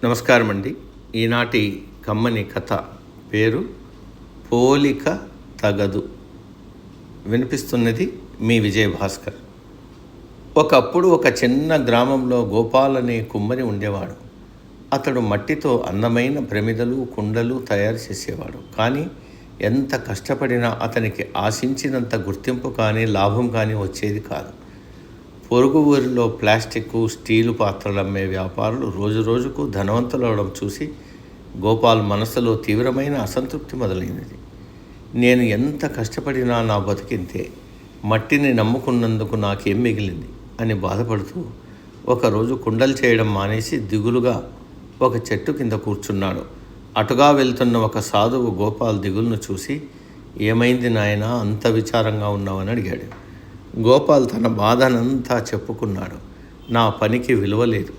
నమస్కారం అండి. ఈనాటి కమ్మని కథ పేరు పోలిక తగదు. వినిపిస్తున్నది మీ విజయభాస్కర్. ఒకప్పుడు ఒక చిన్న గ్రామంలో గోపాల్ అనే కుమ్మరి ఉండేవాడు. అతడు మట్టితో అందమైన ప్రమిదలు, కుండలు తయారు చేసేవాడు. కానీ ఎంత కష్టపడినా అతనికి ఆశించినంత గుర్తింపు కానీ లాభం కానీ వచ్చేది కాదు. పొరుగు ఊరిలో ప్లాస్టిక్, స్టీలు పాత్రలు అమ్మే వ్యాపారులు రోజురోజుకు ధనవంతులవడం చూసి గోపాల్ మనసులో తీవ్రమైన అసంతృప్తి మొదలైనది. నేను ఎంత కష్టపడినా నా బతికింతే, మట్టిని నమ్ముకున్నందుకు నాకేం మిగిలింది అని బాధపడుతూ ఒకరోజు కుండలు చేయడం మానేసి దిగులుగా ఒక చెట్టు కింద కూర్చున్నాడు. అటుగా వెళ్తున్న ఒక సాధువు గోపాల్ దిగులును చూసి, ఏమైంది నాయనా, అంత విచారంగా ఉన్నావని అడిగాడు. గోపాల్ తన బాధనంతా చెప్పుకున్నాడు. నా పనికి విలువ లేదు.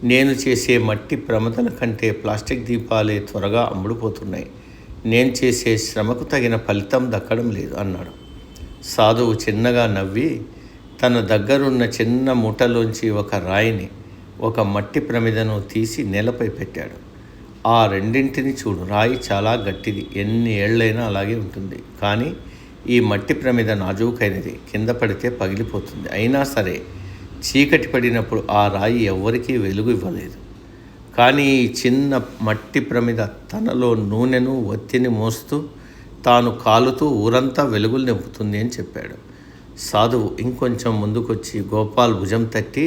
నేను చేసే మట్టి ప్రమదల కంటే ప్లాస్టిక్ దీపాలే త్వరగా అమ్ముడుపోతున్నాయి. నేను చేసే శ్రమకు తగిన ఫలితం దక్కడం లేదు అన్నాడు. సాధువు చిన్నగా నవ్వి తన దగ్గరున్న చిన్న మూటలోంచి ఒక రాయిని, ఒక మట్టి ప్రమిదను తీసి నేలపై పెట్టాడు. ఆ రెండింటిని చూడు, రాయి చాలా గట్టిది, ఎన్ని ఏళ్లైనా అలాగే ఉంటుంది. కానీ ఈ మట్టి ప్రమిద నాజూకైనది, కింద పడితే పగిలిపోతుంది. అయినా సరే చీకటి పడినప్పుడు ఆ రాయి ఎవ్వరికీ వెలుగు ఇవ్వలేదు. కానీ ఈ చిన్న మట్టి ప్రమిద తనలో నూనెను, ఒత్తిని మోస్తూ తాను కాలుతూ ఊరంతా వెలుగులు నింపుతుంది అని చెప్పాడు. సాధువు ఇంకొంచెం ముందుకొచ్చి గోపాల్ భుజం తట్టి,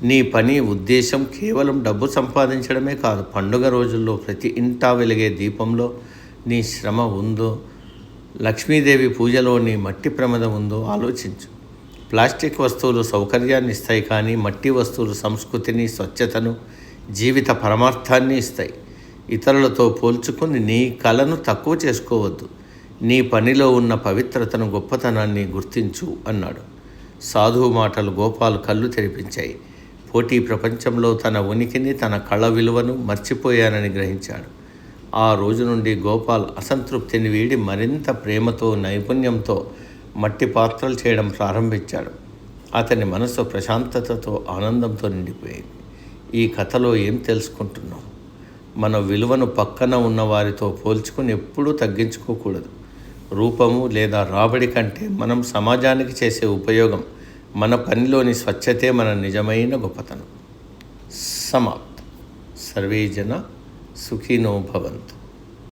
నీ పని ఉద్దేశం కేవలం డబ్బు సంపాదించడమే కాదు, పండుగ రోజుల్లో ప్రతి ఇంటా వెలిగే దీపంలో నీ శ్రమ ఉందో, లక్ష్మీదేవి పూజలోని మట్టి ప్రమద ఉందో ఆలోచించు. ప్లాస్టిక్ వస్తువులు సౌకర్యాన్ని ఇస్తాయి, కానీ మట్టి వస్తువులు సంస్కృతిని, స్వచ్ఛతను, జీవిత పరమార్థాన్ని ఇస్తాయి. ఇతరులతో పోల్చుకుని నీ కళను తక్కువ చేసుకోవద్దు. నీ పనిలో ఉన్న పవిత్రతను, గొప్పతనాన్ని గుర్తించు అన్నాడు. సాధువు మాటలు గోపాల్ కళ్ళు తెరిపించాయి. పోటీ ప్రపంచంలో తన ఉనికిని, తన కళ విలువను మర్చిపోయానని గ్రహించాడు. ఆ రోజు నుండి గోపాల్ అసంతృప్తిని వీడి మరింత ప్రేమతో, నైపుణ్యంతో మట్టి పాత్రలు చేయడం ప్రారంభించాడు. అతని మనసు ప్రశాంతతతో, ఆనందంతో నిండిపోయింది. ఈ కథలో ఏం తెలుసుకుంటున్నాం? మన విలువను పక్కన ఉన్న వారితో పోల్చుకుని ఎప్పుడూ తగ్గించుకోకూడదు. రూపము లేదా రాబడి కంటే మనం సమాజానికి చేసే ఉపయోగం, మన పనిలోని స్వచ్ఛతే మన నిజమైన గొప్పతనం. సమాప్తం. సర్వే జన సుఖినో భవంతు.